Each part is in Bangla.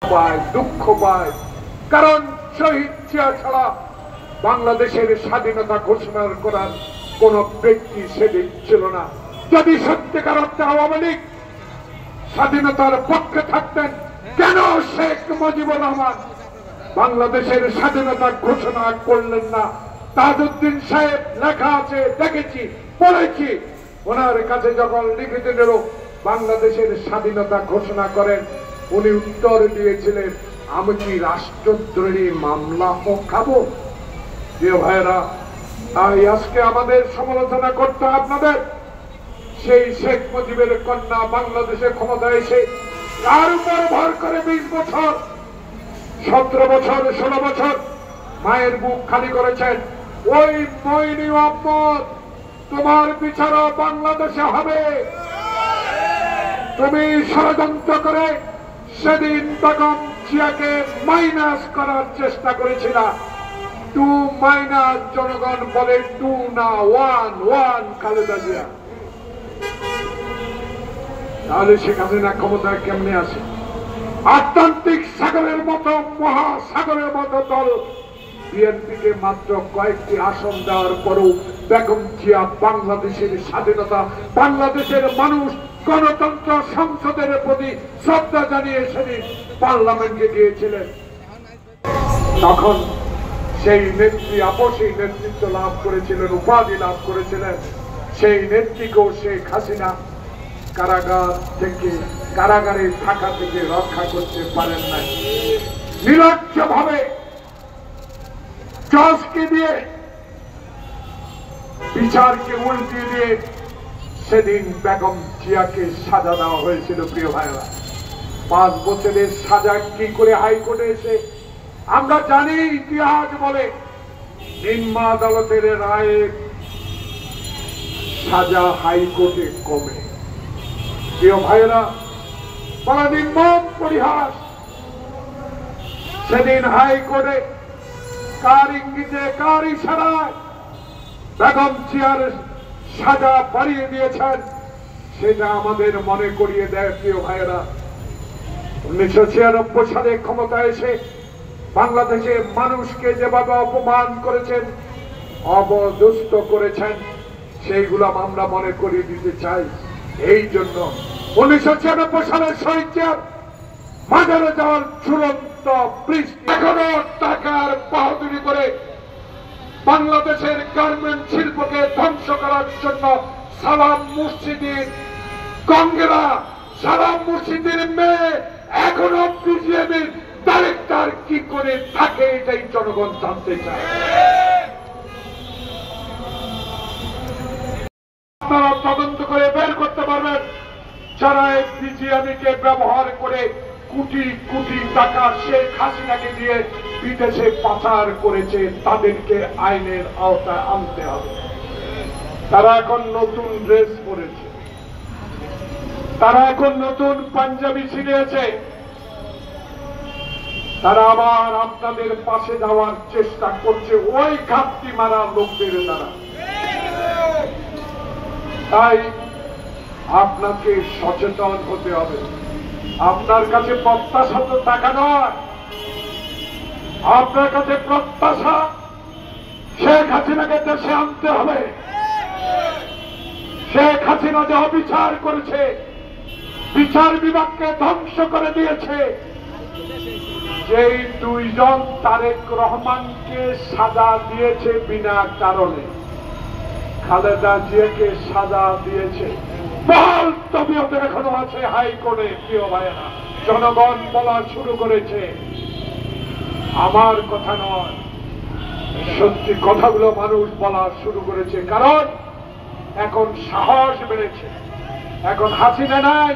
পায়, দুঃখ পায়। কারণ শহীদ জিয়া ছাড়া বাংলাদেশের স্বাধীনতা ঘোষণা করার কোন ব্যক্তি সেদিন ছিল না। যদি সত্যিকার অর্থে আওয়ামী লীগ স্বাধীনতার পক্ষে থাকতেন, কেন শেখ মুজিবুর রহমান বাংলাদেশের স্বাধীনতা ঘোষণা করলেন না? তাজউদ্দিন সাহেব লেখা আছে, দেখেছি, পড়েছি। ওনার কাছে যখন লিখিত দিল বাংলাদেশের স্বাধীনতা ঘোষণা করেন, উনি উত্তর দিয়েছিলেন, আমি কি রাষ্ট্রদ্রোহী মামলা খাবো? প্রিয় ভাইয়েরা, তাই আজকে আমাদের সমালোচনা করতে আপনাদের সেই শেখ মুজিবের কন্যা বাংলাদেশে ক্ষমতা এসে তার উপর ভর করে 20 বছর, 17 বছর, 16 বছর মায়ের বুক খালি করেছেন। ওই মইনি আহমদ, তোমার বিচারও বাংলাদেশে হবে। তুমি ষড়যন্ত্র করে সেদিন বেগম জিয়াকে মাইনাস করার চেষ্টা করেছিল। 2 মাইনাস, জনগণ বলে 2 না 1 খালেদা জিয়া। তাহলে শেখ হাসিনা ক্ষমতায় কেমনে আসে? আটলান্টিক সাগরের মতো, মহাসাগরের মতো দল বিএনপিকে মাত্র কয়েকটি আসন দেওয়ার পরও বেগম জিয়া বাংলাদেশের স্বাধীনতা, বাংলাদেশের মানুষ গণতন্ত্র, সংসদের প্রতি শ্রদ্ধা জানিয়ে সেদিন পার্লামেন্টে গিয়েছিলেন। তখন সেই নেত্রী আপসী নেতৃত্ব লাভ করেছিলেন, উপাধি লাভ করেছিলেন। সেই নেত্রীকেও শেখ হাসিনা কারাগারে থাকা থেকে রক্ষা করতে পারেন নাই। নির্লজ্জ ভাবে জজকে দিয়ে, বিচারকে উল্টে দিয়ে সেদিন বেগম জিয়াকে সাজা দেওয়া হয়েছিল। প্রিয় ভাইরা, 5 বছরের সাজা কি করে হাইকোর্টে এসে আমরা জানি। ইতিহাস বলে নিম্ন আদালতের রায়ে সাজা হাইকোর্টে কমে। প্রিয় ভাইরা, বলা নির্মম পরিহাস। সেদিন হাইকোর্টে কার ইঙ্গিতে, কার ইশারায় বেগম জিয়ার সাজা বাড়িয়ে দিয়েছেন, সেটা আমাদের মনে করিয়ে দেয়। প্রিয় ভাইয়েরা, 1996 সালে ক্ষমতা এসে বাংলাদেশে মানুষকে যেভাবে অপমান করেছেন, অবদুষ্ট করেছেন, সেইগুলো আমরা মনে করিয়ে দিতে চাই। এই জন্য 1996 সালের শহীদ জিয়ার মাজারে যাওয়ার ঝুলন্ত বৃষ্টি এখনো টাকার বাহাদুরি করে বাংলাদেশের গার্মেন্ট শিল্পকে ধ্বংস করার জন্য সালাম মুর্শিদির কঙ্গেরা, সালাম মুর্শিদির মেয়ে এখনো বিজিএমের ডাইরেক্টর কি করে থাকে, এটাই জনগণ জানতে চায়। আপনারা তদন্ত করে বের করতে পারবেন যারা এই বিজিএমকে ব্যবহার করে কোটি কোটি টাকা শেখ হাসিনাকে দিয়ে বিদেশে পাচার করেছে, তাদেরকে আইনের আওতায় আনতে হবে। তারা এখন নতুন ড্রেস পরেছে, তারা এখন নতুন পাঞ্জাবি ছিনিয়েছে, তারা আবার আপনাদের পাশে যাওয়ার চেষ্টা করছে ওই ঘাপটি মারা লোকদের দ্বারা। তাই আপনাকে সচেতন হতে হবে। আপনার কাছে প্রত্যাশা তো টাকা নয়, আপনার কাছে প্রত্যাশা শেখ হাসিনাকে দেশে আনতে হবে। শেখ হাসিনা যে অবিচার করেছে, বিচার বিভাগকে ধ্বংস করে দিয়েছে, যেই 2 জন তারেক রহমানকে সাজা দিয়েছে বিনা কারণে, খালেদা জিয়াকে সাজা দিয়েছে, বহাল তবিয়তে এখনো আছে হাইকোর্টে। প্রিয় ভাইয়েরা, জনগণ বলা শুরু করেছে, আমার কথা নয়, সত্যি কথাগুলো মানুষ বলা শুরু করেছে। কারণ এখন সাহস বেড়েছে, এখন হাসিনা নাই,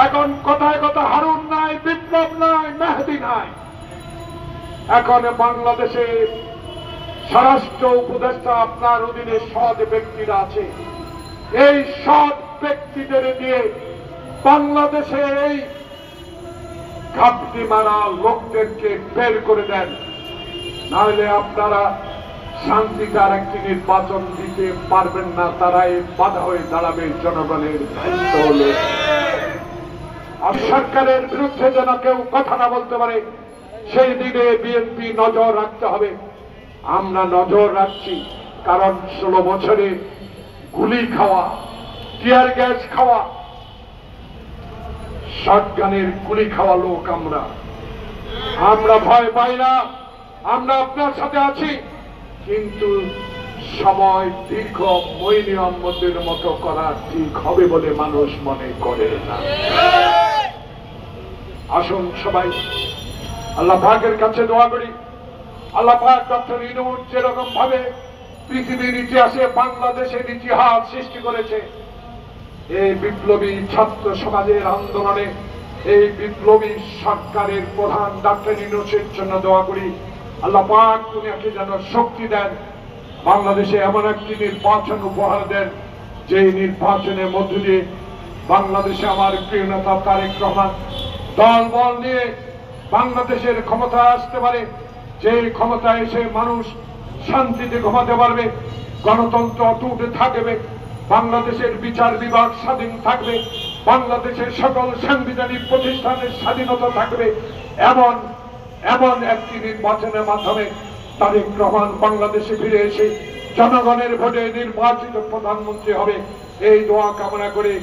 এখন কথায় কথা হারুন নাই, বিপ্লব নাই, মেহেদী নাই। এখন বাংলাদেশে স্বরাষ্ট্র উপদেষ্টা আপনার অধীনে সৎ ব্যক্তিরা আছে। এই সৎ ব্যক্তিদের দিয়ে বাংলাদেশে এই ঘাপটি মারা লোকদেরকে বের করে দেন, নাহলে আপনারা শান্তিকার একটি নির্বাচন দিতে পারবেন না। তারাই বাধা হয়ে দাঁড়াবে জনগণের দায়িত্ব হলে। আর সরকারের বিরুদ্ধে যেন কেউ কথা না বলতে পারে সেই দিকে বিএনপি নজর রাখতে হবে। আমরা নজর রাখছি, কারণ 16 বছরে গুলি খাওয়া, টিয়ার গ্যাস খাওয়া, শটগানের গুলি খাওয়া লোক আমরা ভয় পাই না। আমরা আপনার সাথে আছি, কিন্তু সময় দীর্ঘ মইনি আহমদের মতো করা ঠিক হবে বলে মানুষ মনে করে না। আসুন সবাই আল্লাহ পাকের কাছে দোয়া করি। আল্লাহ পাক ডক্টর ইউনূস যেরকম ভাবে পৃথিবীর ইতিহাসে বাংলাদেশের ইতিহাস সৃষ্টি করেছে, এই বিপ্লবী ছাত্র সমাজের আন্দোলনে এই বিপ্লবী সরকারের প্রধান ডক্টর ইউনূসের জন্য দোয়া করি। আল্লাহ পাক উনাকে যেন শক্তি দেন, বাংলাদেশে এমন একটি নির্বাচন উপহার দেন যে নির্বাচনের মধ্য দিয়ে বাংলাদেশে আমার প্রিয় নেতা তারেক রহমান দল বল নিয়ে বাংলাদেশের ক্ষমতা আসতে পারে, যে ক্ষমতায় এসে মানুষ শান্তিতে ঘুমাতে পারবে, গণতন্ত্র অটুট থাকবে, বাংলাদেশের বিচার বিভাগ স্বাধীন থাকবে, বাংলাদেশের সকল সাংবিধানিক প্রতিষ্ঠানের স্বাধীনতা থাকবে। এমন এমন একটি নির্বাচনের মাধ্যমে তারেক রহমান বাংলাদেশে ফিরে এসে জনগণের ভোটে নির্বাচিত প্রধানমন্ত্রী হবে, এই দোয়া কামনা করে